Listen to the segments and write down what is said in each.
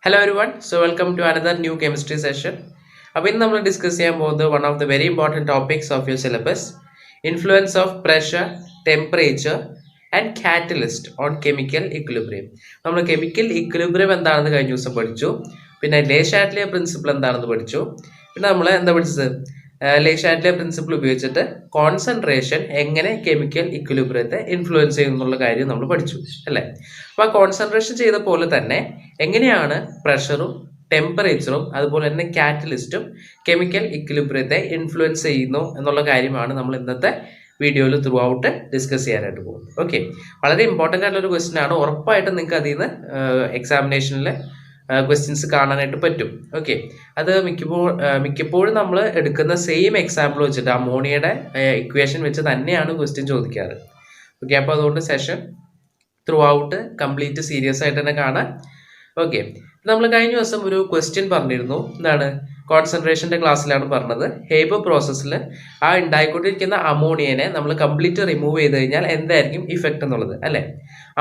Hello everyone, so welcome to another new chemistry session. അപ്പോൾ ഇന്ന് നമ്മൾ ഡിസ്കസ് ചെയ്യാൻ പോകുന്നത് one of the very important topics of your syllabus influence of pressure, temperature and catalyst on chemical equilibrium. നമ്മൾ chemical equilibrium എന്താണെന്ന് കഴിഞ്ഞ ദിവസം പഠിച്ചു. പിന്നെ ലേ ഷാറ്റ്ലിയർ പ്രിൻസിപ്പിൾ എന്താണെന്ന് പഠിച്ചു. പിന്നെ നമ്മൾ എന്താ പഠിച്ചത്, ലേ ഷാറ്റ്ലിയർ പ്രിൻസിപ്പിൾ ഉപയോഗിച്ചിട്ട് കോൺസെൻട്രേഷൻ എങ്ങനെ കെമിക്കൽ ഇക്വിലിബ്രിയത്തെ ഇൻഫ്ലുവൻസ് ചെയ്യുന്നുള്ള കാര്യം നമ്മൾ പഠിച്ചു അല്ലേ. അപ്പോൾ ആ കോൺസെൻട്രേഷൻ ചെയ്ത പോലെ തന്നെ എങ്ങനെയാണ് പ്രഷറും ടെമ്പറേച്ചറും അതുപോലെ തന്നെ കാറ്റലിസ്റ്റും കെമിക്കൽ ഇക്വിലിബ്രിയത്തെ ഇൻഫ്ലുവൻസ് ചെയ്യുന്നു എന്നുള്ള കാര്യമാണ് നമ്മൾ ഇന്നത്തെ വീഡിയോയിൽ ത്രൂ ഔട്ട് ഡിസ്കസ് ചെയ്യാനായിട്ട് പോകുന്നത്. ഓക്കെ, വളരെ ഇമ്പോർട്ടൻ്റ് ആയിട്ടുള്ള ഒരു ക്വസ്റ്റ്യൻ ആണ്. ഉറപ്പായിട്ടും നിങ്ങൾക്ക് അതിൽ നിന്ന് എക്സാമിനേഷനിൽ ക്വസ്റ്റ്യൻസ് കാണാനായിട്ട് പറ്റും. ഓക്കെ, അത് മിക്കപ്പോഴും നമ്മൾ എടുക്കുന്ന സെയിം എക്സാമ്പിൾ വെച്ചിട്ട് അമോണിയയുടെ ഇക്വേഷൻ വെച്ച് തന്നെയാണ് ക്വസ്റ്റ്യൻ ചോദിക്കാറ്. ഓക്കെ, അപ്പോൾ അതുകൊണ്ട് session through out complete serious ആയിട്ട് തന്നെ കാണാം. ഓക്കെ, നമ്മൾ കഴിഞ്ഞ ദിവസം ഒരു ക്വസ്റ്റ്യൻ പറഞ്ഞിരുന്നു. എന്താണ്? കോൺസെൻട്രേഷൻ്റെ ക്ലാസ്സിലാണ് പറഞ്ഞത്. ഹേബർ പ്രോസസ്സിൽ ആ ഉണ്ടായിക്കൊണ്ടിരിക്കുന്ന അമോണിയനെ നമ്മൾ കംപ്ലീറ്റ് റിമൂവ് ചെയ്ത് കഴിഞ്ഞാൽ എന്തായിരിക്കും ഇഫക്റ്റ് എന്നുള്ളത് അല്ലേ.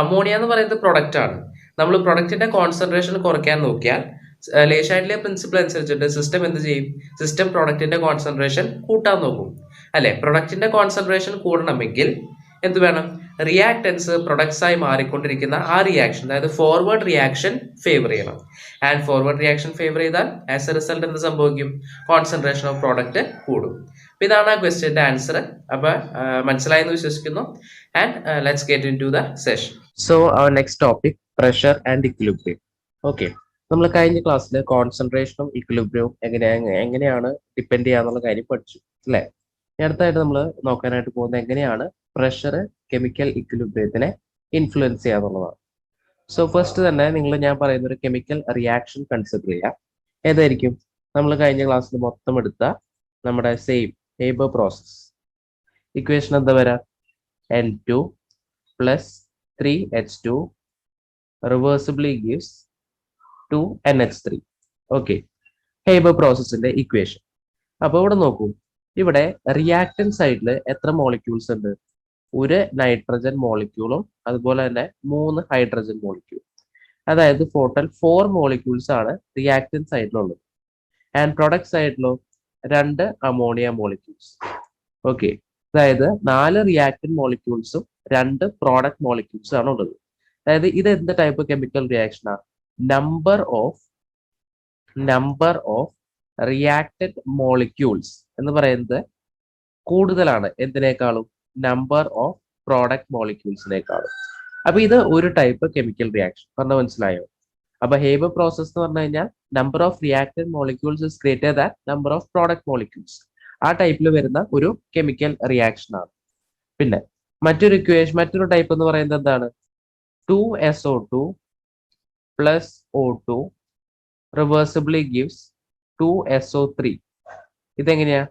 അമോണിയ എന്ന് പറയുന്നത് പ്രൊഡക്റ്റ് ആണ്. നമ്മൾ പ്രൊഡക്റ്റിന്റെ കോൺസെൻട്രേഷൻ കുറയ്ക്കാൻ നോക്കിയാൽ ലേ ഷാറ്റ്ലിയർ പ്രിൻസിപ്പിൾ അനുസരിച്ചിട്ട് സിസ്റ്റം എന്ത് ചെയ്യും? സിസ്റ്റം പ്രൊഡക്റ്റിന്റെ കോൺസെൻട്രേഷൻ കൂട്ടാൻ നോക്കും അല്ലെ. പ്രൊഡക്റ്റിന്റെ കോൺസെൻട്രേഷൻ കൂടണമെങ്കിൽ എന്ത് വേണം? റിയാക്ടൻസ് പ്രൊഡക്ട്സ് ആയി മാറിക്കൊണ്ടിരിക്കുന്ന ആ റിയാക്ഷൻ, അതായത് ഫോർവേഡ് റിയാക്ഷൻ ഫേവർ ചെയ്യണം. ആൻഡ് ഫോർവേഡ് റിയാക്ഷൻ ഫേവർ ചെയ്താൽ ആസ് എ റിസൾട്ട് എന്ത് സംഭവിക്കും? കോൺസെൻട്രേഷൻ ഓഫ് പ്രോഡക്റ്റ് കൂടും. അപ്പോൾ ഇതാണ് ആ ക്വസ്റ്റ്യന്റെ ആൻസർ. അപ്പോൾ മനസ്സിലായെന്ന് വിശ്വസിക്കുന്നു. And let's get in to the session. So our next topic pressure and equilibrium. Okay, നമ്മൾ കഴിഞ്ഞ ക്ലാസ്സിൽ കോൺസെൻട്രേഷനും ഇക്വിലിബ്രിയവും എങ്ങനെയാണ് ഡിപ്പെൻഡ് ചെയ്യാന്നുള്ള കാര്യം പഠിച്ചു അല്ലേ. അടുത്തായിട്ട് നമ്മൾ നോക്കാനായിട്ട് പോകുന്നത് എങ്ങനെയാണ് പ്രഷർ കെമിക്കൽ ഇക്വിലിബ്രിയത്തിനെ ഇൻഫ്ലുവൻസ് ചെയ്യാന്നുള്ളതാണ്. സോ ഫസ്റ്റ് തന്നെ ഞാൻ പറയുന്ന ഒരു കെമിക്കൽ റിയാക്ഷൻ കൺസിഡർ ചെയ്യാം. ഏതായിരിക്കും? നമ്മൾ കഴിഞ്ഞ ക്ലാസ്സിൽ മൊത്തം എടുത്ത നമ്മുടെ സെയിം ഹേബർ പ്രോസസ്. ഇക്വേഷൻ എന്താ വരാ? N2 plus 3H2 reversibly gives 2NH3. Okay, Haber പ്രോസസ്സിന്റെ ഇക്വേഷൻ. അപ്പോൾ ഇവിടെ നോക്കൂ, ഇവിടെ റിയാക്ടൻ സൈഡിൽ എത്ര മോളിക്യൂൾസ് ഉണ്ട്? ഒരു നൈട്രജൻ മോളിക്യൂളും അതുപോലെ തന്നെ 3 ഹൈഡ്രജൻ മോളിക്യൂൾ. അതായത് ടോട്ടൽ 4 മോളിക്യൂൾസ് ആണ് റിയാക്ടൻ സൈഡിലുള്ളത്. ആൻഡ് പ്രൊഡക്റ്റ് സൈഡിലോ 2 അമോണിയ മോളിക്യൂൾസ്. ഓക്കെ, അതായത് 4 റിയാക്ടൻ മോളിക്യൂൾസും 2 പ്രോഡക്റ്റ് മോളിക്യൂൾസും ആണ് ഉള്ളത്. അതായത് ഇത് എന്ത് ടൈപ്പ് കെമിക്കൽ റിയാക്ഷനാണ്? നമ്പർ ഓഫ് റിയാക്ടഡ് മോളിക്യൂൾസ് എന്ന് പറയുന്നത് കൂടുതലാണ് എന്തിനേക്കാളും? നമ്പർ ഓഫ് പ്രോഡക്റ്റ് മോളിക്യൂൾസിനേക്കാളും. അപ്പൊ ഇത് ഒരു ടൈപ്പ് കെമിക്കൽ റിയാക്ഷൻ. പറഞ്ഞ മനസ്സിലായോ? അപ്പൊ ഹേബർ പ്രോസസ് എന്ന് പറഞ്ഞു കഴിഞ്ഞാൽ number of reacted molecules is greater than number of product molecules. ആ ടൈപ്പിൽ വരുന്ന ഒരു കെമിക്കൽ റിയാക്ഷൻ ആണ്. പിന്നെ മറ്റൊരു ടൈപ്പ് എന്ന് പറയുന്നത് എന്താണ്? 2SO2 plus O2 reversibly gives 2SO3. ഇതെങ്ങനെയാ?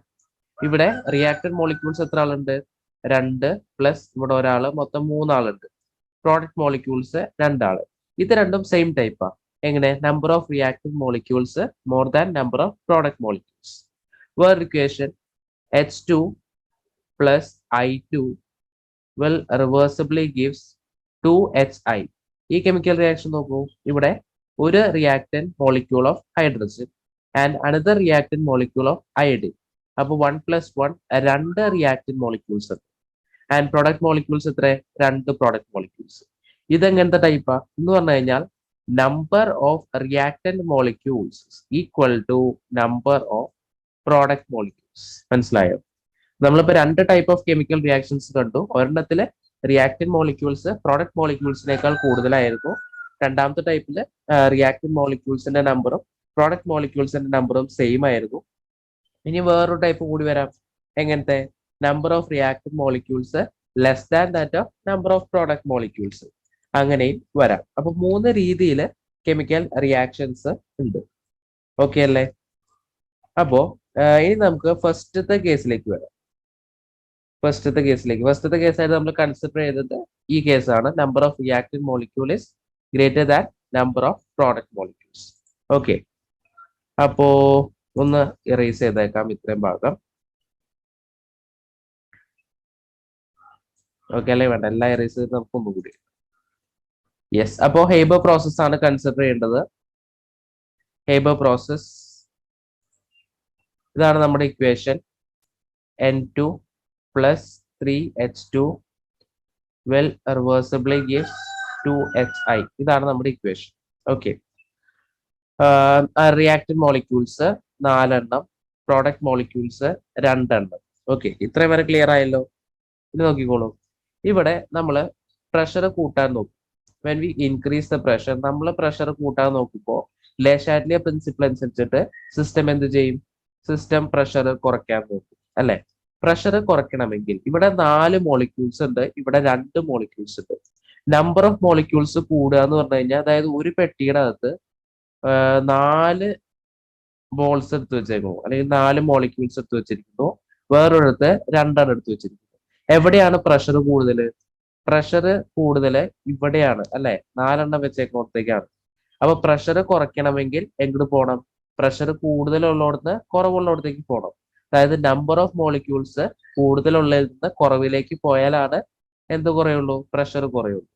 ഇവിടെ റിയാക്ടഡ് മോളിക്യൂൾസ് എത്ര ആളുണ്ട്? 2 പ്ലസ് ഇവിടെ ഒരാള്, മൊത്തം 3 ആളുണ്ട്. പ്രോഡക്റ്റ് മോളിക്യൂൾസ് 2 ആള്. ഇത് രണ്ടും സെയിം ടൈപ്പാ. എങ്ങനെ? Number of reacted molecules more than number of product molecules. വേറെ equation H2 plus I2 will reversibly gives 2HI. ഈ കെമിക്കൽ റിയാക്ഷൻ നോക്കൂ, ഇവിടെ ഒരു reactant molecule of hydrogen and another reactant molecule of iodine. അപ്പോൾ 1 + 1 2 reactant molecules ഉണ്ട്. And product molecules എത്ര? 2 product molecules. ഇതെങ്ങനത്തെ ടൈപ്പാ എന്ന് പറഞ്ഞു കഴിഞ്ഞാൽ number of reactant molecules equal to number of product molecules. മനസ്സിലായോ? നമ്മളിപ്പോൾ 2 ടൈപ്പ് ഓഫ് കെമിക്കൽ റിയാക്ഷൻസ് കണ്ടു. ഒരെണ്ണത്തില് റിയാക്ടൻ മോളിക്യൂൾസ് പ്രോഡക്റ്റ് മോളിക്യൂൾസിനേക്കാൾ കൂടുതലായിരുന്നു. രണ്ടാമത്തെ ടൈപ്പില് റിയാക്ടൻ മോളിക്യൂൾസിന്റെ നമ്പറും പ്രോഡക്റ്റ് മോളിക്യൂൾസിന്റെ നമ്പറും സെയിം ആയിരുന്നു. ഇനി വേറൊരു ടൈപ്പ് കൂടി വരാം. എങ്ങനത്തെ? Number of reactant molecules less than that of number of product molecules. അങ്ങനെയും വരാം. അപ്പൊ 3 രീതിയിൽ കെമിക്കൽ റിയാക്ഷൻസ് ഉണ്ട്. ഓക്കെ അല്ലേ? അപ്പോ ഇനി നമുക്ക് ഫസ്റ്റത്തെ കേസിലേക്ക് വരാം. ഫസ്റ്റത്തെ കേസായിട്ട് നമ്മൾ കൺസിഡർ ചെയ്തത് ഈ കേസാണ്. Number of reactant molecule is greater than number of product molecules. Okay, അപ്പോ ഒന്ന് ഇറേസ് ചെയ്തേക്കാം ഇത്രയും ഭാഗം. ഓക്കെ അല്ലേ? വേണ്ട, എല്ലാം ഇറേസ് ചെയ്ത് നമുക്ക് ഒന്നുകൂടി. യെസ്, അപ്പോൾ ഹേബർ പ്രോസസ് ആണ് കൺസിഡർ ചെയ്യേണ്ടത്. Haber process. ഇതാണ് നമ്മുടെ equation. N2 plus 3H2 will reversibly gives 2HI. ഇതാണ് നമ്മുടെ ഇക്വേഷൻ. ഓക്കെ. റിയാക്റ്റന്റ് മോളിക്യൂൾസ് 4 എണ്ണം, പ്രോഡക്റ്റ് മോളിക്യൂൾസ് 2 എണ്ണം. ഓക്കെ, ഇത്രയും വരെ ക്ലിയർ ആയല്ലോ. ഇത് നോക്കിക്കോളൂ. ഇവിടെ നമ്മൾ പ്രഷർ കൂട്ടാൻ നോക്കും. When we increase the pressure, നമ്മൾ പ്രഷർ കൂട്ടാൻ നോക്കുമ്പോൾ Le Chatelier പ്രിൻസിപ്പിൾ അനുസരിച്ചിട്ട് സിസ്റ്റം എന്ത് ചെയ്യും? സിസ്റ്റം പ്രഷർ കുറയ്ക്കാൻ നോക്കും അല്ലെ? പ്രഷർ കുറയ്ക്കണമെങ്കിൽ ഇവിടെ 4 മോളിക്യൂൾസ് ഉണ്ട്, ഇവിടെ 2 മോളിക്യൂൾസ് ഉണ്ട്. നമ്പർ ഓഫ് മോളിക്യൂൾസ് കൂടുക എന്ന് പറഞ്ഞു കഴിഞ്ഞാൽ, അതായത് ഒരു പെട്ടിയുടെ അകത്ത് 4 മോൾസ് എടുത്ത് വെച്ചേക്കുന്നു, അല്ലെങ്കിൽ 4 മോളിക്യൂൾസ് എടുത്ത് വെച്ചിരിക്കുന്നു, വേറൊരിടത്ത് 2 എടുത്ത് വെച്ചിരിക്കുന്നു. എവിടെയാണ് പ്രഷർ കൂടുതൽ? പ്രഷർ കൂടുതൽ ഇവിടെയാണ് അല്ലെ? 4 വെച്ചേക്കുമ്പോഴത്തേക്കാണ്. അപ്പൊ പ്രഷർ കുറയ്ക്കണമെങ്കിൽ എങ്ങോട്ട് പോകണം? പ്രഷർ കൂടുതലുള്ളിടത്ത് കുറവുള്ളിടത്തേക്ക് പോകണം. അതായത് നമ്പർ ഓഫ് മോളിക്യൂൾസ് കൂടുതലുള്ളതിൽ നിന്ന് കുറവിലേക്ക് പോയാലാണ് എന്ത് കുറയുള്ളൂ? പ്രഷർ കുറയുള്ളൂ.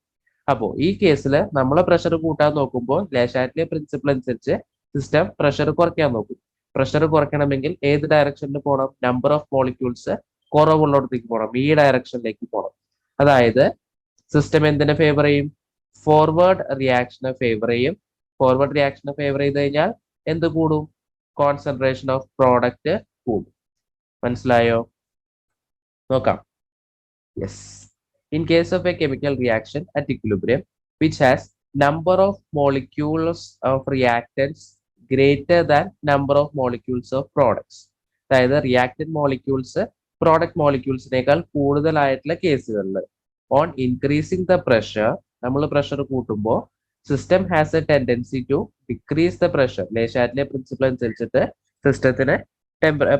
അപ്പോൾ ഈ കേസിൽ നമ്മൾ പ്രഷർ കൂട്ടാൻ നോക്കുമ്പോൾ Le Chatelier പ്രിൻസിപ്പിൾ അനുസരിച്ച് സിസ്റ്റം പ്രഷർ കുറയ്ക്കാൻ നോക്കും. പ്രഷർ കുറയ്ക്കണമെങ്കിൽ ഏത് ഡയറക്ഷനിൽ പോകണം? നമ്പർ ഓഫ് മോളിക്യൂൾസ് കുറവുള്ളിടത്തേക്ക് പോകണം, ഈ ഡയറക്ഷനിലേക്ക് പോകണം. അതായത് സിസ്റ്റം എന്തിനെ ഫേവർ ചെയ്യും? ഫോർവേഡ് റിയാക്ഷനെ ഫേവർ ചെയ്യും. ഫോർവേഡ് റിയാക്ഷനെ ഫേവർ ചെയ്ത് കഴിഞ്ഞാൽ എന്ത് കൂടും? കോൺസെൻട്രേഷൻ ഓഫ് പ്രോഡക്റ്റ് കൂടും. മനസ്സിലായോ? നോക്കാം. Yes. In case of a chemical reaction at equilibrium which has number of molecules of reactants greater than number of molecules of products, അതായത് റിയാക്ടന്റ് മോളിക്യൂൾസ് പ്രോഡക്റ്റ് മോളിക്യൂൾസിനേക്കാൾ കൂടുതലായിട്ടുള്ള കേസുകളിൽ ഓൺ ഇൻക്രീസിങ് ദ പ്രഷർ, നമ്മൾ pressure കൂട്ടുമ്പോൾ system has a tendency to decrease the pressure. Le Chatelier principle അനുസരിച്ചിട്ട് സിസ്റ്റത്തിന്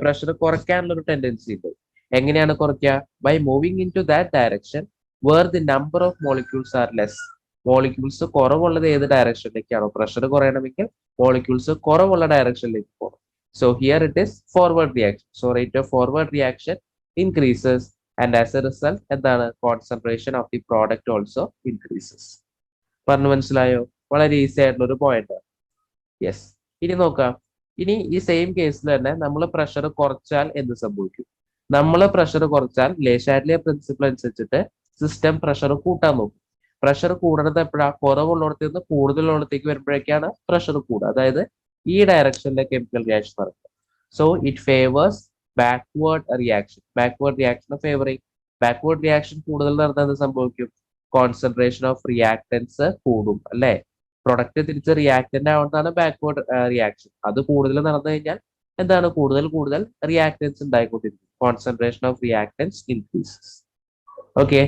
pressure കുറയ്ക്കാനുള്ള ഒരു ടെൻഡൻസി ഉണ്ട്. എങ്ങനെയാണ് കുറയ്ക്കുക? By moving in to that direction where the number of molecules are less. Molecules കുറവുള്ളത് ഏത് ഡയറക്ഷനിലേക്കാണോ? പ്രഷർ കുറയണമെങ്കിൽ മോളിക്യൂൾസ് കുറവുള്ള ഡയറക്ഷനിലേക്ക് പോകണം. So here it is forward reaction. So rate of forward reaction increases and as a result എന്താണ്? Concentration of the product also increases. പറഞ്ഞു മനസ്സിലായോ? വളരെ ഈസി ആയിട്ടുള്ള ഒരു പോയിന്റ് ആണ്. യെസ്. ഇനി നോക്കാം. ഇനി ഈ സെയിം കേസിൽ തന്നെ നമ്മൾ പ്രഷർ കുറച്ചാൽ എന്ത് സംഭവിക്കും? നമ്മൾ പ്രഷർ കുറച്ചാൽ Le Chatelier പ്രിൻസിപ്പിൾ അനുസരിച്ചിട്ട് സിസ്റ്റം പ്രഷർ കൂട്ടാൻ നോക്കും. പ്രഷർ കൂടുന്നത് എപ്പോഴാ? കുറവുള്ളിടത്ത് നിന്ന് കൂടുതലുള്ളിടത്തേക്ക് വരുമ്പോഴേക്കാണ് പ്രഷർ കൂടുക. അതായത് ഈ ഡയറക്ഷനിലെ കെമിക്കൽ റിയാക്ഷൻ നടക്കുക. So it favours backward reaction. Backward റിയാക്ഷനെ ഫേവർ ചെയ്യും. ബാക്ക്വേർഡ് റിയാക്ഷൻ കൂടുതൽ നടന്നാൽ എന്ത് സംഭവിക്കും? കോൺസെൻട്രേഷൻ ഓഫ് റിയാക്ടൻസ് കൂടും അല്ലെ? പ്രൊഡക്റ്റ് തിരിച്ച് റിയാക്ടന്റ് ആവുന്നതാണ് ബാക്ക്വേർഡ് റിയാക്ഷൻ. അത് കൂടുതൽ നടന്നു കഴിഞ്ഞാൽ എന്താണ്? കൂടുതൽ റിയാക്ടൻസ് ഉണ്ടായിക്കൊണ്ടിരിക്കും. Concentration of reactants increases. Okay.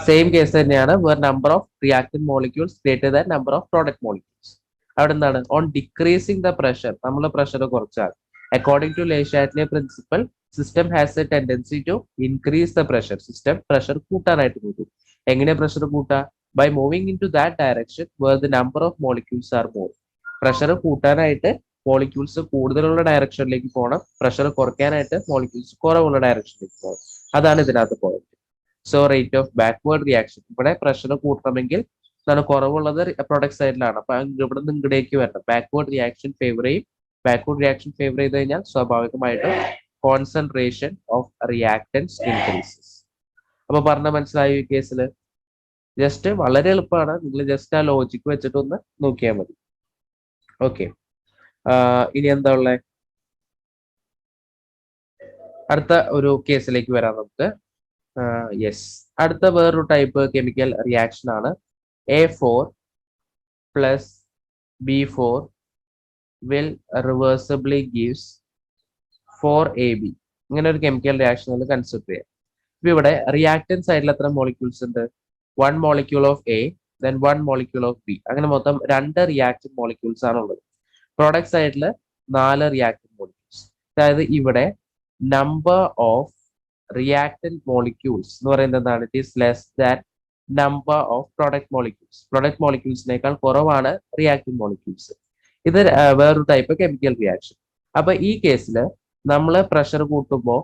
Same case തന്നെയാണ്. Where number of reactant molecules greater than number of product molecules. അവിടെ എന്താണ്? ഓൺ ഡിക്രീസിങ് ദ പ്രഷർ, നമ്മൾ പ്രഷർ കുറച്ചാൽ according to Le Chatelier principle system has a tendency to increase the pressure. System pressure കൂട്ടാനായിട്ട് നോക്കും. എങ്ങനെ pressure കൂട്ടാ? By moving in to that direction where the number of molecules are more. Pressure കൂട്ടാനായിട്ട് molecules കൂടുതലുള്ള ഡയറക്ഷനിലേക്ക് പോകണം. Pressure കുറയ്ക്കാനായിട്ട് molecules കുറവുള്ള ഡയറക്ഷനിലേക്ക് പോകണം. അതാണ് ഇതിനകത്ത് point. So rate of backward reaction, ഇവിടെ പ്രഷർ കൂട്ടണമെങ്കിൽ എന്താണ്? കുറവുള്ളത് പ്രൊഡക്റ്റ് സൈഡിലാണ്. അപ്പൊ ഇവിടെ നിന്ന് ഇങ്ങടേക്ക് വരണം. ബാക്ക്വേർഡ് റിയാക്ഷൻ ഫേവർ ചെയ്യും. ബാക്ക്വേർഡ് റിയാക്ഷൻ ഫേവർ ചെയ്ത് കഴിഞ്ഞാൽ സ്വാഭാവികമായിട്ടും കോൺസെൻട്രേഷൻ ഓഫ് റിയാക്ടൻസ് ഇൻക്രീസസ്. അപ്പൊ പറഞ്ഞ മനസ്സിലായോ? ഈ കേസിൽ ജസ്റ്റ് വളരെ എളുപ്പമാണ്. നിങ്ങൾ ജസ്റ്റ് ആ ലോജിക്ക് വെച്ചിട്ട് ഒന്ന് നോക്കിയാൽ മതി. ഓക്കെ. ഇനി എന്താ ഉള്ളത്? അടുത്ത ഒരു കേസിലേക്ക് വരാം നമുക്ക്. യെസ്. അടുത്ത വേറൊരു ടൈപ്പ് കെമിക്കൽ റിയാക്ഷൻ ആണ്. A4 plus B4 will reversibly gives 4AB. ഇങ്ങനെ ഒരു കെമിക്കൽ റിയാക്ഷൻ നമ്മൾ കൺസിഡർ ചെയ്യാം. ഇപ്പൊ ഇവിടെ റിയാക്ടന്റ് സൈഡിൽ എത്ര മോളിക്യൂൾസ് ഉണ്ട്? 1 molecule of A, then 1 molecule of B. അങ്ങനെ മൊത്തം 2 റിയാക്ടന്റ് മോളിക്യൂൾസ് ആണ് ഉള്ളത്. പ്രോഡക്റ്റ് സൈഡിൽ 4 റിയാക്ടന്റ് മോളിക്യൂൾസ്. അതായത് ഇവിടെ നമ്പർ ഓഫ് റിയാക്ടന്റ് മോളിക്യൂൾസ് എന്ന് പറയുന്നത് എന്താണ്? It is less than number of product molecules. Product മോളിക്യൂൾസിനേക്കാൾ കുറവാണ് റിയാക്ടന്റ് മോളിക്യൂൾസ്. ഇത് വേറൊരു ടൈപ്പ് കെമിക്കൽ റിയാക്ഷൻ. അപ്പൊ ഈ കേസിൽ നമ്മൾ പ്രഷർ കൂട്ടുമ്പോൾ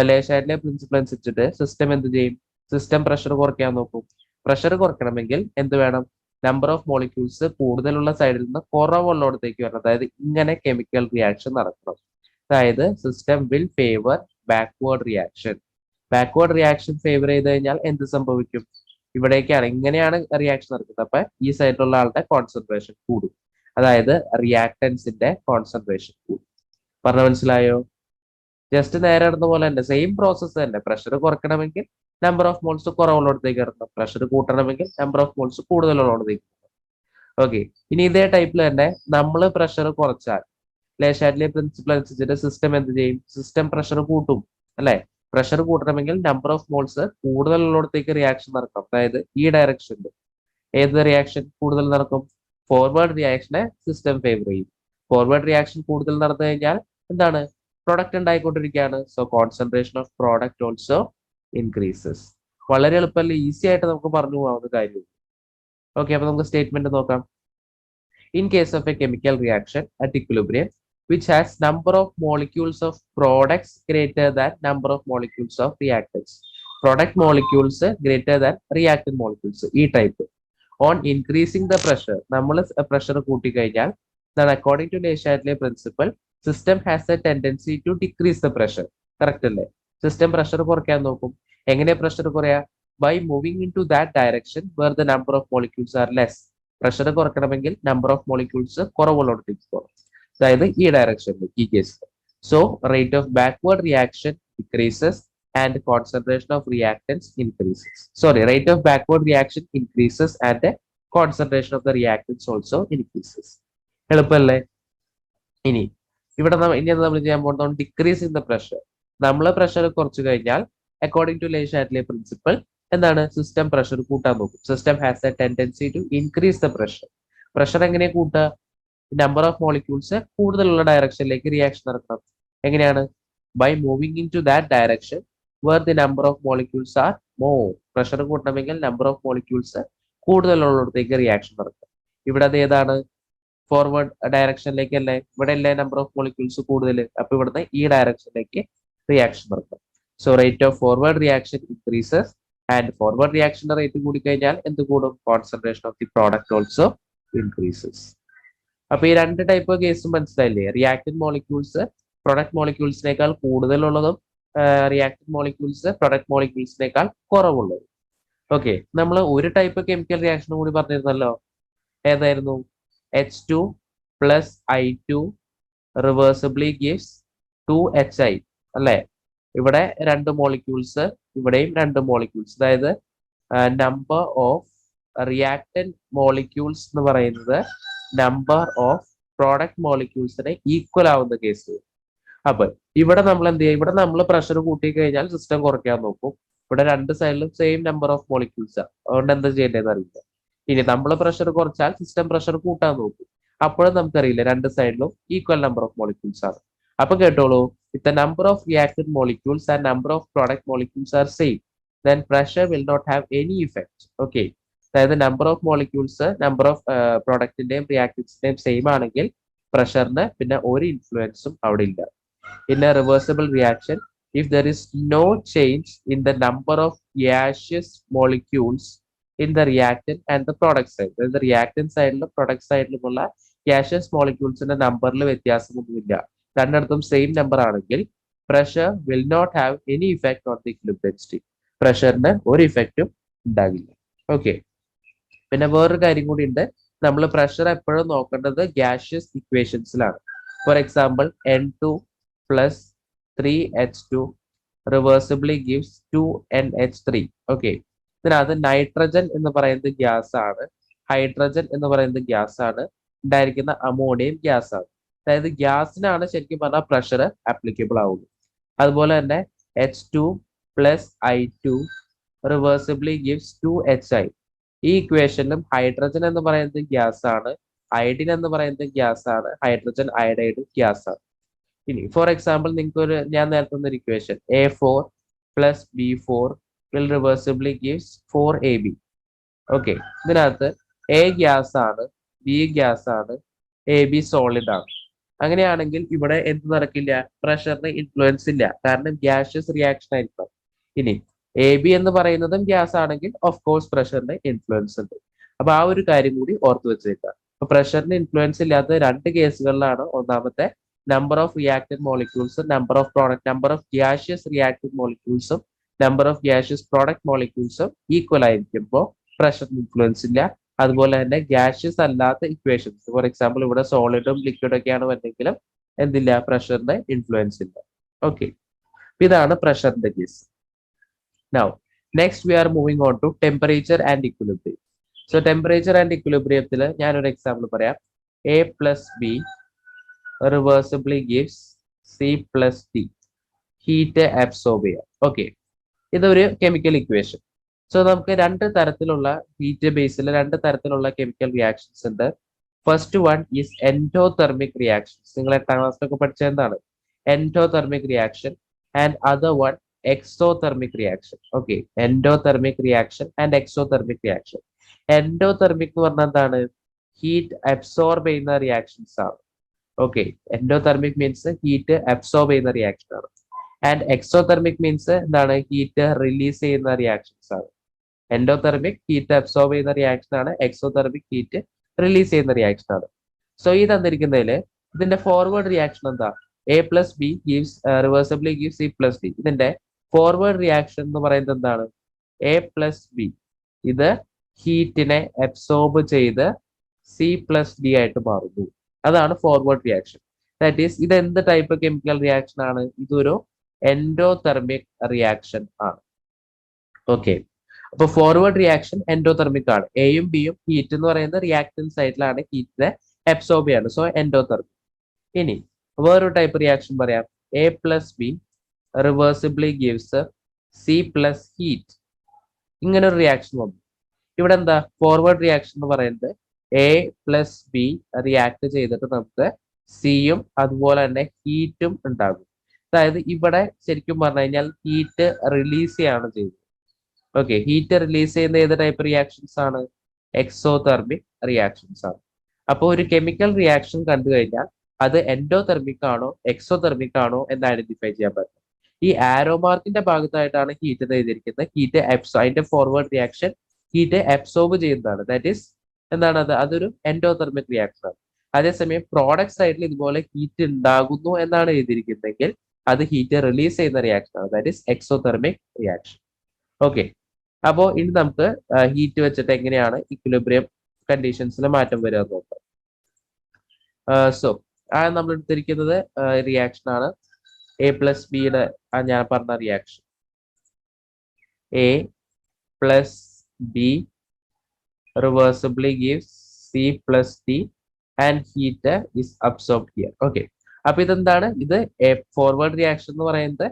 Le Chatelier പ്രിൻസിപ്പിൾ അനുസരിച്ചിട്ട് സിസ്റ്റം എന്ത് ചെയ്യും? സിസ്റ്റം പ്രഷർ കുറയ്ക്കാൻ നോക്കും. പ്രഷർ കുറയ്ക്കണമെങ്കിൽ എന്ത് വേണം? നമ്പർ ഓഫ് മോളിക്യൂൾസ് കൂടുതലുള്ള സൈഡിൽ നിന്ന് കുറവുള്ളിടത്തേക്ക് വരണം. അതായത് ഇങ്ങനെ കെമിക്കൽ റിയാക്ഷൻ നടക്കണം. അതായത് system will favour backward reaction. Backward reaction favour ചെയ്ത് കഴിഞ്ഞാൽ എന്ത് സംഭവിക്കും? ഇവിടേക്കാണ് ഇങ്ങനെയാണ് റിയാക്ഷൻ നടക്കുന്നത്. അപ്പൊ ഈ സൈഡിലുള്ള ആളുടെ കോൺസെൻട്രേഷൻ കൂടും. അതായത് റിയാക്ടൻസിന്റെ കോൺസെൻട്രേഷൻ കൂടും. പറഞ്ഞ മനസ്സിലായോ? ജസ്റ്റ് നേരെ ഇടുന്ന പോലെ തന്നെ സെയിം പ്രോസസ്സ് തന്നെ. പ്രഷർ കുറയ്ക്കണമെങ്കിൽ നമ്പർ ഓഫ് മോൾസ് കുറവുള്ളിടത്തേക്ക് ഇടണം. പ്രഷർ കൂട്ടണമെങ്കിൽ നമ്പർ ഓഫ് മോൾസ് കൂടുതലുള്ളിടത്തേക്ക്. ഓക്കെ, ഇനി ഇതേ ടൈപ്പിൽ തന്നെ നമ്മൾ പ്രഷർ കുറച്ചാൽ ലേഷാറ്റ്ലെ പ്രിൻസിപ്പിൾ അനുസരിച്ചിട്ട് സിസ്റ്റം എന്ത് ചെയ്യും? സിസ്റ്റം പ്രഷർ കൂട്ടും അല്ലെ? പ്രഷർ കൂട്ടണമെങ്കിൽ നമ്പർ ഓഫ് മോൾസ് കൂടുതലുള്ളിടത്തേക്ക് റിയാക്ഷൻ നടക്കും. അതായത് ഈ ഡയറക്ഷനിൽ ഏത് റിയാക്ഷൻ കൂടുതൽ നടക്കും? ഫോർവേഡ് റിയാക്ഷനെ സിസ്റ്റം ഫേവർ ചെയ്യും. ഫോർവേഡ് റിയാക്ഷൻ കൂടുതൽ നടന്നു കഴിഞ്ഞാൽ എന്താണ്? പ്രൊഡക്റ്റ് ഉണ്ടായിക്കൊണ്ടിരിക്കുകയാണ്. So concentration of product also increases. വളരെ എളുപ്പമല്ല, ഈസി ആയിട്ട് നമുക്ക് പറഞ്ഞു പോകാവുന്ന കാര്യം. ഓക്കെ, അപ്പൊ നമുക്ക് സ്റ്റേറ്റ്മെന്റ് നോക്കാം. In case of a chemical reaction at equilibrium, which has number of molecules of products greater than number of molecules of reactants. Product molecules greater than reactant molecules. ഈ type. On increasing the pressure, നമ്മൾ pressure കൂട്ടി കഴിഞ്ഞാൽ, then according to Le principle, system has a tendency to decrease the pressure. Correct അല്ലേ? System pressure കുറയ്ക്കാൻ നോക്കും. എങ്ങനെ pressure കുറയാ? By moving into that direction where the number of molecules are less. Pressure കുറയ്ക്കണമെങ്കിൽ number of molecules കുറവുള്ളിടത്തേക്ക് പോകണം. അതായത് ഈ ഡയറക്ഷനിൽ ഈ കേസിൽ. So rate of backward reaction decreases and concentration of reactants increases. Sorry, rate of backward reaction increases and concentration of the reactants also increases. എളുപ്പമല്ലേ? ഇനി നമ്മൾ ചെയ്യാൻ പോകുന്നത് ഡിക്രീസ് ഇൻ ദ പ്രഷർ. നമ്മൾ പ്രഷർ കുറച്ചു കഴിഞ്ഞാൽ അക്കോർഡിംഗ് ടു ലേഷാറ്റ്ലെ പ്രിൻസിപ്പിൾ എന്താണ്? System pressure കൂട്ടാൻ നോക്കും. System has a tendency to increase the pressure. Pressure എങ്ങനെ കൂട്ടുക? നമ്പർ ഓഫ് മോളിക്യൂൾസ് കൂടുതലുള്ള ഡയറക്ഷനിലേക്ക് റിയാക്ഷൻ നടക്കണം. എങ്ങനെയാണ്? By moving in to that direction where the number of molecules are more. Pressure കൂട്ടണമെങ്കിൽ number of molecules കൂടുതലുള്ളിടത്തേക്ക് reaction നടക്കണം. ഇവിടെ അത് ഏതാണ്? ഫോർവേഡ് ഡയറക്ഷനിലേക്ക് അല്ലേ? ഇവിടെ അല്ലേ നമ്പർ ഓഫ് മോളിക്യൂൾസ് കൂടുതൽ? അപ്പൊ ഇവിടുന്ന് ഈ ഡയറക്ഷനിലേക്ക് റിയാക്ഷൻ നടക്കണം. So rate of forward reaction increases and forward reaction rate കൂടി കഴിഞ്ഞാൽ എന്ത് കൂടും? Concentration of the product also increases. അപ്പൊ ഈ രണ്ട് ടൈപ്പ് കേസും മനസ്സിലായില്ലേ? റിയാക്ടന്റ് മോളിക്യൂൾസ് പ്രൊഡക്റ്റ് മോളിക്യൂൾസിനേക്കാൾ കൂടുതലുള്ളതും റിയാക്ടന്റ് മോളിക്യൂൾസ് പ്രൊഡക്റ്റ് മോളിക്യൂൾസിനേക്കാൾ കുറവുള്ളതും. ഓക്കെ, നമ്മൾ ഒരു ടൈപ്പ് കെമിക്കൽ റിയാക്ഷൻ കൂടി പറഞ്ഞിരുന്നല്ലോ. ഏതായിരുന്നു? H2 plus I2 റിവേഴ്സിബിളി gives 2HI അല്ലെ? ഇവിടെ രണ്ട് മോളിക്യൂൾസ്, ഇവിടെയും രണ്ട് മോളിക്യൂൾസ്. അതായത് നമ്പർ ഓഫ് റിയാക്ടന്റ് മോളിക്യൂൾസ് എന്ന് പറയുന്നത് നമ്പർ ഓഫ് പ്രോഡക്റ്റ് മോളിക്യൂൾസിനെ ഈക്വൽ ആവുന്ന കേസ്. അപ്പൊ ഇവിടെ നമ്മൾ എന്ത് ചെയ്യുക? ഇവിടെ നമ്മൾ പ്രഷർ കൂട്ടി കഴിഞ്ഞാൽ സിസ്റ്റം കുറയ്ക്കാൻ നോക്കും. ഇവിടെ രണ്ട് സൈഡിലും സെയിം നമ്പർ ഓഫ് മോളിക്യൂൾസ് ആണ്. അതുകൊണ്ട് എന്താ ചെയ്യേണ്ടതെന്ന് അറിയില്ല. ഇനി നമ്മൾ പ്രഷർ കുറച്ചാൽ സിസ്റ്റം പ്രഷർ കൂട്ടാൻ നോക്കും. അപ്പോഴും നമുക്കറിയില്ല, രണ്ട് സൈഡിലും ഈക്വൽ നമ്പർ ഓഫ് മോളിക്യൂൾസ് ആണ്. അപ്പൊ കേട്ടോളൂ, if the number of reactant molecules and number of product molecules are same, then pressure will not have any effect. Okay, അതായത് number of molecules number of പ്രോഡക്റ്റിന്റെയും റിയാക്ടൻസിന്റെയും സെയിം ആണെങ്കിൽ പ്രഷറിന് പിന്നെ ഒരു ഇൻഫ്ലുവൻസും അവിടെ ഇല്ല. In a reversible reaction, if there is no change in the number of gaseous molecules in the reactant and the product side, അതായത് റിയാക്ടന്റ് സൈഡിലും പ്രൊഡക്റ്റ് സൈഡിലുമുള്ള gaseous moleculesന്റെ നമ്പറിൽ വ്യത്യാസമൊന്നുമില്ല, രണ്ടിടത്തും സെയിം നമ്പർ ആണെങ്കിൽ pressure will not have any effect on the equilibrium state. പ്രഷറിന് ഒരു ഇഫക്റ്റും ഉണ്ടാകില്ല. ഓക്കെ, പിന്നെ വേറൊരു കാര്യം കൂടി ഉണ്ട്. നമ്മൾ പ്രഷർ എപ്പോഴും നോക്കേണ്ടത് ഗ്യാഷ്യസ് ഇക്വേഷൻസിലാണ്. For example N2 plus 3H2 reversibly gives 2NH3. Okay, ഇതിനകത്ത് നൈട്രജൻ എന്ന് പറയുന്നത് ഗ്യാസ് ആണ്, ഹൈഡ്രജൻ എന്ന് പറയുന്നത് ഗ്യാസ് ആണ്, ഉണ്ടായിരിക്കുന്ന അമോണിയം ഗ്യാസ് ആണ്. അതായത് ഗ്യാസിനാണ് ശരിക്കും പറഞ്ഞാൽ പ്രഷർ ആപ്ലിക്കബിൾ ആവുള്ളൂ. അതുപോലെ തന്നെ H2 plus I2 റിവേഴ്സിബിളി gives 2HI. ഈ ഇക്വേഷനിലും ഹൈഡ്രജൻ എന്ന് പറയുന്നത് ഗ്യാസ് ആണ്, അയഡിൻ എന്ന് പറയുന്നത് ഗ്യാസ് ആണ്, ഹൈഡ്രജൻ അയഡൈഡ് ഗ്യാസ് ആണ്. ഇനി ഫോർ എക്സാമ്പിൾ നിങ്ങൾക്ക് ഞാൻ നേരത്തെ ഒരു equation A4 plus B4 will reversibly gives 4AB. Okay, ഇതിനകത്ത് A ഗ്യാസ് ആണ്, B ഗ്യാസ് ആണ്, AB സോളിഡ് ആണ്. അങ്ങനെയാണെങ്കിൽ ഇവിടെ എന്ത് നടക്കില്ല? പ്രഷറിന് ഇൻഫ്ലുവൻസ് ഇല്ല, കാരണം ഗ്യാഷ്യസ് റിയാക്ഷൻ ആയിരിക്കും. ഇനി AB എന്ന് പറയുന്നതും ഗ്യാസ് ആണെങ്കിൽ ഓഫ് കോഴ്സ് പ്രഷറിന് ഇൻഫ്ലുവൻസ് ഉണ്ട്. അപ്പൊ ആ ഒരു കാര്യം കൂടി ഓർത്ത് വെച്ചേക്കുക. അപ്പൊ പ്രഷറിന് ഇൻഫ്ലുവൻസ് ഇല്ലാത്ത രണ്ട് കേസുകളിലാണ് ഒന്നാമത്തെ നമ്പർ ഓഫ് റിയാക്റ്റഡ് മോളിക്യൂൾസും നമ്പർ ഓഫ് ഗ്യാഷ്യസ് റിയാക്റ്റഡ് മോളിക്യൂൾസും നമ്പർ ഓഫ് ഗ്യാഷ്യസ് പ്രോഡക്റ്റ് മോളിക്യൂൾസും ഈക്വൽ ആയിരിക്കുമ്പോൾ പ്രഷറിന് ഇൻഫ്ലുവൻസ് ഇല്ല. അതുപോലെ തന്നെ ഗ്യാഷ്യസ് അല്ലാത്ത ഇക്വേഷൻസ്, ഫോർ എക്സാമ്പിൾ ഇവിടെ സോളിഡും ലിക്വിഡും ഒക്കെയാണ് വരുന്നെങ്കിലും എന്തില്ല, പ്രഷറിന്റെ ഇൻഫ്ലുവൻസ് ഇല്ല. ഓക്കെ, ഇതാണ് പ്രഷറിന്റെ case. Now, next we are moving on to temperature and equilibrium. So, temperature and equilibrium ഞാനൊരു എക്സാമ്പിൾ പറയാം. A plus B reversibly gives C plus D. Heat absorb ചെയ്യാം. Okay, ഇതൊരു chemical equation. So നമുക്ക് രണ്ട് തരത്തിലുള്ള heat ബേസിൽ രണ്ട് തരത്തിലുള്ള chemical reactions ഉണ്ട്. First one is endothermic reactions. നിങ്ങൾ 8ാം ക്ലാസ്സിലൊക്കെ പഠിച്ച എന്താണ് endothermic reaction, and other one exothermic reaction. Okay, endothermic reaction and exothermic reaction. Endothermic എന്ന് പറഞ്ഞാൽ എന്താണ്, ഹീറ്റ് അബ്സോർബ് ചെയ്യുന്ന റിയാക്ഷൻസ് ആണ്. Okay, endothermic means heat absorb ചെയ്യുന്ന റിയാക്ഷൻ ആണ്. ആൻഡ് എക്സോതെർമിക് മീൻസ് എന്താണ്, ഹീറ്റ് റിലീസ് ചെയ്യുന്ന റിയാക്ഷൻസ് ആണ്. എൻഡോതെർമിക് ഹീറ്റ് അബ്സോർബ് ചെയ്യുന്ന റിയാക്ഷൻ ആണ്, എക്സോതെർമിക് ഹീറ്റ് റിലീസ് ചെയ്യുന്ന റിയാക്ഷൻ ആണ്. സോ ഈ തന്നിരിക്കുന്നതിൽ ഇതിന്റെ ഫോർവേഡ് റിയാക്ഷൻ എന്താ, A plus B gives reversibly gives C plus D. ഇതിന്റെ ഫോർവേഡ് റിയാക്ഷൻ എന്ന് പറയുന്നത് എന്താണ്, A plus B ഇത് ഹീറ്റിനെ അബ്സോർബ് ചെയ്ത് C plus D ആയിട്ട് മാറുന്നു. അതാണ് ഫോർവേഡ് റിയാക്ഷൻ. ദാറ്റ് ഈസ് ഇത് എന്ത് ടൈപ്പ് കെമിക്കൽ റിയാക്ഷൻ ആണ്, ഇതൊരു എൻഡോതെർമിക് റിയാക്ഷൻ ആണ്. ഓക്കെ, അപ്പൊ ഫോർവേഡ് റിയാക്ഷൻ എൻഡോതെർമിക് ആണ്. എയും ബിയും ഹീറ്റ് എന്ന് പറയുന്ന റിയാക്ടൻ സൈഡിലാണ് ഹീറ്റിനെ അബ്സോർബ് ചെയ്യാണ്. So endothermic. ഇനി വേറൊരു ടൈപ്പ് റിയാക്ഷൻ പറയാം. A plus B റിവേഴ്സിബിളി gives C plus heat. ഇങ്ങനെ ഒരു റിയാക്ഷൻ വന്നു. ഇവിടെ എന്താ ഫോർവേഡ് റിയാക്ഷൻ എന്ന് പറയുന്നത്, A plus B റിയാക്ട് ചെയ്തിട്ട് നമുക്ക് സിയും അതുപോലെ തന്നെ ഹീറ്റും ഉണ്ടാകും. അതായത് ഇവിടെ ശരിക്കും പറഞ്ഞു കഴിഞ്ഞാൽ ഹീറ്റ് റിലീസ് ചെയ്യാണ് ചെയ്യുന്നത്. ഓക്കെ, ഹീറ്റ് റിലീസ് ചെയ്യുന്ന ഏത് ടൈപ്പ് റിയാക്ഷൻസ് ആണ്, എക്സോതെർമിക് റിയാക്ഷൻസ് ആണ്. അപ്പോൾ ഒരു കെമിക്കൽ റിയാക്ഷൻ കണ്ടു കഴിഞ്ഞാൽ അത് എൻഡോതെർമിക് ആണോ എക്സോതെർമിക് ആണോ എന്ന് ഐഡന്റിഫൈ ചെയ്യാൻ പറ്റും. ഈ ആരോ മാർക്കിന്റെ ഭാഗത്തായിട്ടാണ് ഹീറ്റ് എഴുതിയിരിക്കുന്നത്. ഹീറ്റ് അതിന്റെ ഫോർവേഡ് റിയാക്ഷൻ ഹീറ്റ് അബ്സോർബ് ചെയ്യുന്നതാണ്. ദാറ്റ് ഈസ് എന്താണ് അത്, അതൊരു എൻഡോതെർമിക് റിയാക്ഷൻ ആണ്. അതേസമയം പ്രോഡക്റ്റ് സൈഡിൽ ഇതുപോലെ ഹീറ്റ് ഉണ്ടാകുന്നു എന്നാണ് എഴുതിയിരിക്കുന്നതെങ്കിൽ അത് ഹീറ്റ് റിലീസ് ചെയ്യുന്ന റിയാക്ഷൻ ആണ്. That is exothermic reaction. Okay, അപ്പോൾ ഇനി നമുക്ക് ഹീറ്റ് വെച്ചിട്ട് എങ്ങനെയാണ് ഇക്വിലിബ്രിയം കണ്ടീഷൻസിൽ മാറ്റം വരിക എന്ന് നോക്കാം. സോ നമ്മൾ എടുത്തിരിക്കുന്നത് റിയാക്ഷൻ ആണ് എ പ്ലസ് ബിയുടെ ഞാൻ പറഞ്ഞ reaction. A plus B റിവേഴ്സിബിളി gives C plus D and heat is absorbed here. Okay, അപ്പൊ ഇതെന്താണ്, ഇത് ഫോർവേഡ് റിയാക്ഷൻ എന്ന് പറയുന്നത്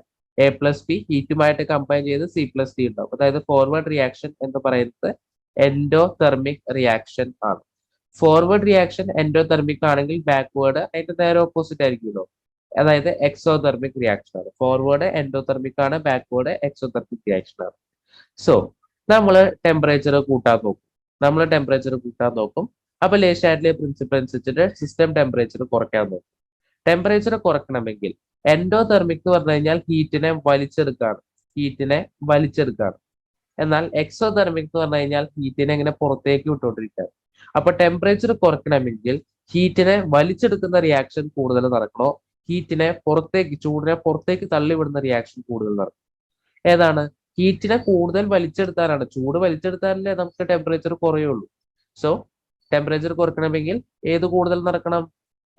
എ പ്ലസ് ബി ഹീറ്റുമായിട്ട് കമ്പൈൻ ചെയ്ത് സി പ്ലസ് ഡി ഉണ്ടാവും. അതായത് ഫോർവേഡ് റിയാക്ഷൻ എന്ന് പറയുന്നത് എൻഡോതെർമിക് റിയാക്ഷൻ ആണ്. ഫോർവേഡ് റിയാക്ഷൻ എൻഡോതെർമിക് ആണെങ്കിൽ ബാക്ക്വേർഡ് അതിന്റെ നേരെ ഓപ്പോസിറ്റ് ആയിരിക്കുമല്ലോ, അതായത് എക്സോതെർമിക് റിയാക്ഷൻ ആണ്. ഫോർവേഡ് എൻഡോതെർമിക് ആണ്, ബാക്ക്വേർഡ് എക്സോതെർമിക് റിയാക്ഷൻ ആണ്. സോ നമ്മൾ ടെമ്പറേച്ചർ കൂട്ടാൻ നോക്കും. അപ്പൊ ലേശാറ്റിലെ പ്രിൻസിപ്പിൾ അനുസരിച്ചിട്ട് സിസ്റ്റം ടെമ്പറേച്ചർ കുറയ്ക്കാൻ നോക്കും. ടെമ്പറേച്ചർ കുറയ്ക്കണമെങ്കിൽ എൻഡോതെർമിക് എന്ന് പറഞ്ഞു കഴിഞ്ഞാൽ ഹീറ്റിനെ വലിച്ചെടുക്കാണ്. എന്നാൽ എക്സോതെർമിക് എന്ന് പറഞ്ഞു കഴിഞ്ഞാൽ ഹീറ്റിനെ ഇങ്ങനെ പുറത്തേക്ക് വിട്ടുകൊണ്ടിരിക്കുകയാണ്. അപ്പൊ ടെമ്പറേച്ചർ കുറയ്ക്കണമെങ്കിൽ ഹീറ്റിനെ വലിച്ചെടുക്കുന്ന റിയാക്ഷൻ കൂടുതൽ നടക്കണോ, ചൂടിനെ പുറത്തേക്ക് തള്ളിവിടുന്ന റിയാക്ഷൻ കൂടുതൽ നടക്കും? ഏതാണ്? ഹീറ്റിനെ കൂടുതൽ വലിച്ചെടുത്താലാണ്. ചൂട് വലിച്ചെടുത്താലല്ലേ നമുക്ക് ടെമ്പറേച്ചർ കുറയുള്ളൂ. സോ ടെമ്പറേച്ചർ കുറയ്ക്കണമെങ്കിൽ ഏത് കൂടുതൽ നടക്കണം?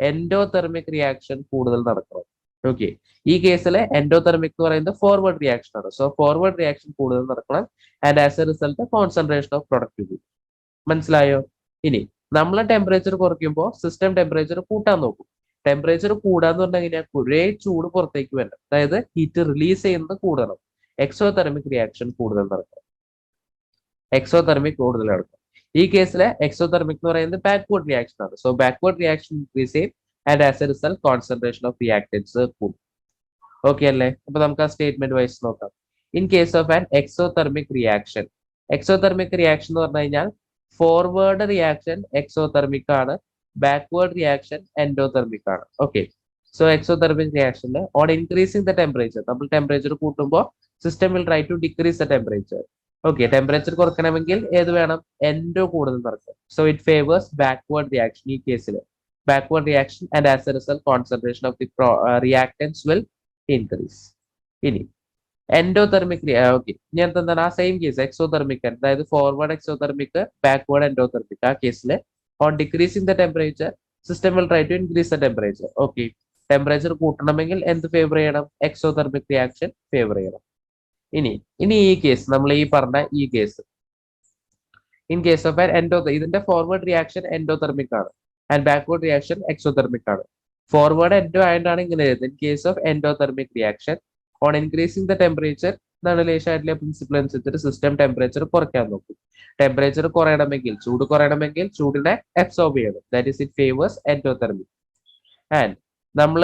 എൻഡോതെർമിക് റിയാക്ഷൻ കൂടുതൽ നടക്കണം. ഓക്കെ, ഈ കേസിൽ എൻഡോതെർമിക് എന്ന് പറയുന്നത് ഫോർവേഡ് റിയാക്ഷൻ ആണ്. സോ ഫോർവേഡ് റിയാക്ഷൻ കൂടുതൽ നടക്കണം. And as a result concentration of product. മനസ്സിലായോ? ഇനി നമ്മൾ ടെമ്പറേച്ചർ കുറയ്ക്കുമ്പോൾ സിസ്റ്റം ടെമ്പറേച്ചർ കൂട്ടാൻ നോക്കും. ടെമ്പറേച്ചർ കൂടാന്ന് പറഞ്ഞാൽ എങ്ങനെയാ? കുറേ ചൂട് പുറത്തേക്ക് വരണം, അതായത് ഹീറ്റ് റിലീസ് ചെയ്യുന്നത് കൂടണം. എക്സോതെർമിക് റിയാക്ഷൻ കൂടുതൽ നടക്കണം. ഈ കേസിലെ എക്സോതെർമിക് എന്ന് പറയുന്നത് ബാക്ക്വേർഡ് റിയാക്ഷൻ ആണ്. സോ ബാക്ക്വേർഡ് റിയാക്ഷൻ ഇൻക്രീസ് ചെയ്യും and as a result concentration of reactants കൂടും. ഓക്കെ അല്ലേ? അപ്പൊ നമുക്ക് ആ സ്റ്റേറ്റ്മെന്റ് വൈസ് നോക്കാം. In case of an exothermic reaction എന്ന് പറഞ്ഞു കഴിഞ്ഞാൽ ഫോർവേഡ് റിയാക്ഷൻ എക്സോതെർമിക് ആണ്, ബാക്ക്വേർഡ് റിയാക്ഷൻ എൻഡോതെർമിക് ആണ്. ഓക്കെ, സോ എക്സോതെർമിക് റിയാക്ഷനിൽ ഓൺ ഇൻക്രീസിംഗ് ദ ടെമ്പറേച്ചർ, നമ്മൾ ടെമ്പറേച്ചർ കൂട്ടുമ്പോൾ system will try to decrease the temperature. Okay, temperature കുറയ്ക്കണമെങ്കിൽ ഏത് വേണം? എൻഡോ കൂടുതൽ നടക്കും. So it favours backward reaction. ഈ കേസിൽ backward reaction and as a result concentration of the reactants will increase. ഇനി എൻഡോതെർമിക്, ഓക്കെ, ഇനി എന്താണ് ആ സെയിം കേസ് എക്സോതെർമിക്, അതായത് ഫോർവേഡ് എക്സോതെർമിക്, ബാക്ക്വേർഡ് എൻഡോതെർമിക്. ആ കേസിൽ on decreasing the temperature system will try to increase the temperature. Okay, temperature കൂട്ടണമെങ്കിൽ എന്ത് favour ചെയ്യണം? എക്സോതെർമിക് റിയാക്ഷൻ ഫേവർ ചെയ്യണം. ഇനി ഇനി ഈ കേസ്, നമ്മൾ ഈ പറഞ്ഞ ഈ കേസ്, ഇൻ കേസ് ഓഫ് ഇതിന്റെ ഫോർവേഡ് റിയാക്ഷൻ എൻഡോതെർമിക് ആണ് ആൻഡ് ബാക്ക്വേർഡ് റിയാക്ഷൻ എക്സോതെർമിക് ആണ്. ഫോർവേഡ് എൻഡോ ആയതാണ് ഇങ്ങനെ എഴുതുന്നത്. In case of endothermic reaction on increasing the temperature എന്നാണ് ലേശായിട്ടുള്ള പ്രിൻസിപ്പിൾ അനുസരിച്ചിട്ട് സിസ്റ്റം ടെമ്പറേച്ചർ കുറയ്ക്കാൻ നോക്കും. ടെമ്പറേച്ചർ കുറയണമെങ്കിൽ, ചൂട് കുറയണമെങ്കിൽ ചൂടിനെ അബ്സോർബ് ചെയ്യണം. That is it favours endothermic. And നമ്മൾ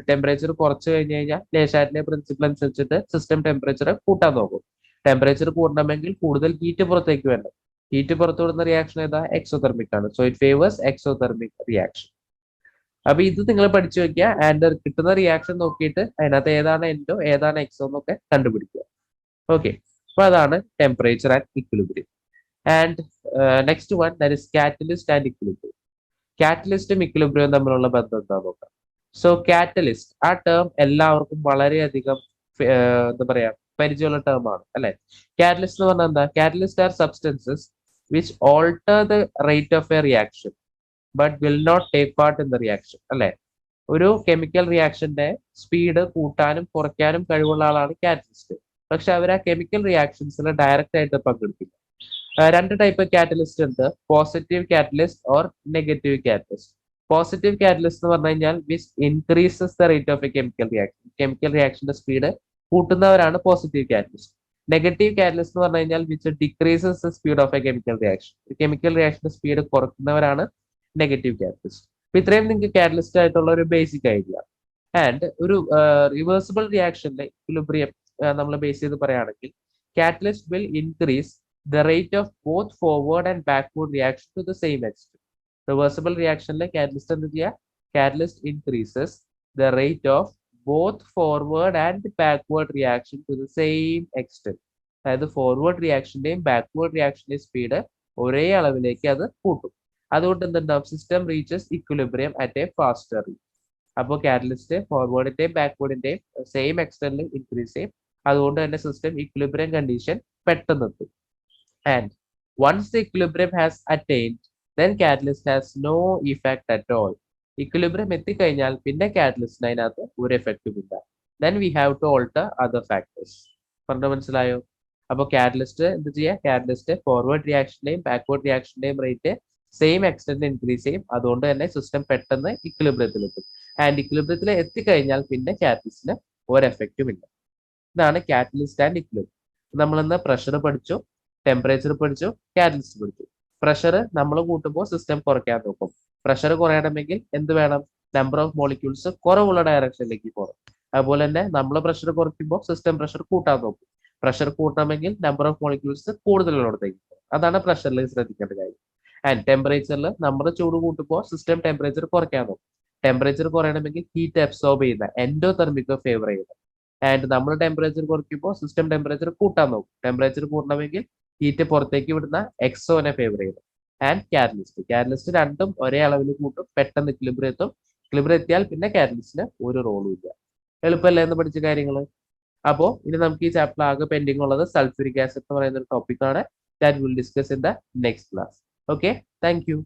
ടെമ്പറേച്ചർ കുറച്ച് കഴിഞ്ഞ് കഴിഞ്ഞാൽ ലേശാറ്റിലെ പ്രിൻസിപ്പിൾ അനുസരിച്ചിട്ട് സിസ്റ്റം ടെമ്പറേച്ചർ കൂട്ടാൻ നോക്കും. ടെമ്പറേച്ചർ കൂടണമെങ്കിൽ കൂടുതൽ ഹീറ്റ് പുറത്തേക്ക് വേണം. ഹീറ്റ് പുറത്തു വിടുന്ന റിയാക്ഷൻ ഏതാ? എക്സോതെർമിക് ആണ്. So it favours exothermic reaction. അപ്പൊ ഇത് നിങ്ങൾ പഠിച്ചു വെക്കുക. ആൻഡ് കിട്ടുന്ന റിയാക്ഷൻ നോക്കിയിട്ട് അതിനകത്ത് ഏതാണ് എൻഡോ ഏതാണ് എക്സോ എന്നൊക്കെ കണ്ടുപിടിക്കുക. ഓക്കെ, അപ്പൊ അതാണ് temperature and equilibrium. And next one, that is catalyst and equilibrium. കാറ്റലിസ്റ്റും ഇക്വിലിബ്രിയവും തമ്മിലുള്ള ബന്ധം എന്താ നോക്കാം. സോ കാറ്റലിസ്റ്റ്, ആ ടേം എല്ലാവർക്കും വളരെയധികം എന്താ പറയാ പരിചയമുള്ള ടേം ആണ് അല്ലെ. കാറ്റലിസ്റ്റ് എന്ന് പറഞ്ഞാൽ എന്താ? Catalyst are substances which alter the rate of a reaction but will not take part in the reaction അല്ലെ. ഒരു കെമിക്കൽ റിയാക്ഷന്റെ സ്പീഡ് കൂട്ടാനും കുറയ്ക്കാനും കഴിവുള്ള ആളാണ് കാറ്റലിസ്റ്റ്. പക്ഷെ അവർ ആ കെമിക്കൽ റിയാക്ഷൻസിൽ ഡയറക്റ്റ് ആയിട്ട് പങ്കെടുക്കില്ല. രണ്ട് ടൈപ്പ് കാറ്റലിസ്റ്റ് ഉണ്ട്, positive catalyst or negative catalyst. Positive catalyst എന്ന് പറഞ്ഞു കഴിഞ്ഞാൽ which increases the rate of a chemical reaction, chemical റിയാക്ഷന്റെ സ്പീഡ് കൂട്ടുന്നവരാണ് പോസിറ്റീവ് കാറ്റലിസ്റ്റ്. നെഗറ്റീവ് കാറ്റലിസ്റ്റ് എന്ന് പറഞ്ഞു കഴിഞ്ഞാൽ which decreases the speed of a chemical reaction, chemical റിയാക്ഷന്റെ സ്പീഡ് കുറയ്ക്കുന്നവരാണ് നെഗറ്റീവ് കാറ്റലിസ്റ്റ്. അപ്പൊ ഇത്രയും നിങ്ങൾക്ക് കാറ്റലിസ്റ്റ് ആയിട്ടുള്ള ഒരു ബേസിക് ഐഡിയ. ആൻഡ് ഒരു റിവേഴ്സിബിൾ റിയാക്ഷന്റെ ഇക്വിലിബ്രിയം നമ്മൾ ബേസ് ചെയ്ത് പറയുകയാണെങ്കിൽ catalyst will increase the rate of both forward and backward reaction to the same extent. Reversible reaction like catalyst and the catalyst increases the rate of both forward and backward reaction to the same extent. അതായത് forward റിയാക്ഷന്റെയും backward റിയാക്ഷന്റെയും speed ഒരേ അളവിലേക്ക് അത് കൂട്ടും. അതുകൊണ്ട് എന്തുണ്ടാവും? System reaches equilibrium at a faster rate. അപ്പോൾ കാറ്റലിസ്റ്റ് ഫോർവേഡിന്റെയും ബാക്ക്വേർഡിന്റെയും സെയിം എക്സ്റ്റന്റിൽ ഇൻക്രീസ് ചെയ്യും. അതുകൊണ്ട് തന്നെ സിസ്റ്റം ഇക്വിലിബ്രിയം കണ്ടീഷൻ പെട്ടെന്ന് എത്തും. And once the equilibrium has attained, then catalyst has no effect at all. Equilibrium എത്തിക്കഴിഞ്ഞാൽ പിന്നെ കാറ്റലിസ്റ്റിന് അതിനകത്ത് ഒരു എഫക്റ്റും ഇല്ല. Then we have to alter other factors. പറഞ്ഞു മനസ്സിലായോ? അപ്പോൾ കാറ്റലിസ്റ്റ് എന്ത് ചെയ്യുക? കാറ്റലിസ്റ്റ് ഫോർവേഡ് റിയാക്ഷന്റെയും ബാക്ക്വേർഡ് റിയാക്ഷന്റെയും റേറ്റ് സെയിം എക്സ്റ്റന്റ് ഇൻക്രീസ് ചെയ്യും. അതുകൊണ്ട് തന്നെ സിസ്റ്റം പെട്ടെന്ന് ഇക്വിലിബ്രിയത്തിൽ എത്തും. ആൻഡ് ഇക്വിലിബ്രിയത്തിൽ എത്തിക്കഴിഞ്ഞാൽ പിന്നെ കാറ്റലിസ്റ്റിന് ഒരു എഫക്റ്റും ഇല്ല. ഇതാണ് കാറ്റലിസ്റ്റ് ആൻഡ് ഇക്വിലിബ്രിയം. നമ്മളിന്ന് പ്രഷർ പഠിച്ചു, ടെമ്പറേച്ചർ പഠിച്ചു, കാറ്റലിസ്റ്റ് പഠിച്ചു. പ്രഷർ നമ്മൾ കൂട്ടുമ്പോൾ സിസ്റ്റം കുറയ്ക്കാൻ നോക്കും. പ്രഷർ കുറയണമെങ്കിൽ എന്ത് വേണം? നമ്പർ ഓഫ് മോളിക്യൂൾസ് കുറവുള്ള ഡയറക്ഷനിലേക്ക് പോകണം. അതുപോലെ തന്നെ നമ്മൾ പ്രഷർ കുറയ്ക്കുമ്പോൾ സിസ്റ്റം പ്രഷർ കൂട്ടാൻ നോക്കും. പ്രഷർ കൂട്ടണമെങ്കിൽ നമ്പർ ഓഫ് മോളിക്യൂൾസ് കൂടുതലുള്ളിടത്തേക്ക് പോകും. അതാണ് പ്രഷറിൽ ശ്രദ്ധിക്കേണ്ട കാര്യം. ആൻഡ് ടെമ്പറേച്ചറിൽ നമ്മൾ ചൂട് കൂട്ടുമ്പോൾ സിസ്റ്റം ടെമ്പറേച്ചർ കുറയ്ക്കാൻ നോക്കും. ടെമ്പറേച്ചർ കുറയണമെങ്കിൽ ഹീറ്റ് അബ്സോർബ് ചെയ്യുന്ന എൻഡോതെർമിക് ഫേവർ ചെയ്യുന്നത്. ആൻഡ് നമ്മൾ ടെമ്പറേച്ചർ കുറയ്ക്കുമ്പോൾ സിസ്റ്റം ടെമ്പറേച്ചർ കൂട്ടാൻ നോക്കും. ടെമ്പറേച്ചർ കൂട്ടണമെങ്കിൽ ഹീറ്റ് പുറത്തേക്ക് വിടുന്ന എക്സോനെ ഫേവർ ചെയ്യും. ആൻഡ് കാറ്റലിസ്റ്റ് രണ്ടും ഒരേ അളവിൽ കൂട്ടും, പെട്ടെന്ന് ഇക്വിലിബ്രിയം എത്തും. ഇക്വിലിബ്രിയം എത്തിയാൽ പിന്നെ കാറ്റലിസ്റ്റിന് ഒരു റോളും ഇല്ല. എളുപ്പമല്ലേ എന്ന് പഠിച്ച കാര്യങ്ങൾ? അപ്പോൾ ഇനി നമുക്ക് ഈ ചാപ്റ്റർ ആകെ പെൻഡിങ് ഉള്ളത് സൾഫ്യൂരിക് ആസിഡ് എന്ന് പറയുന്ന ഒരു ടോപ്പിക്കാണ്. That will discuss in the next class. Okay, thank you.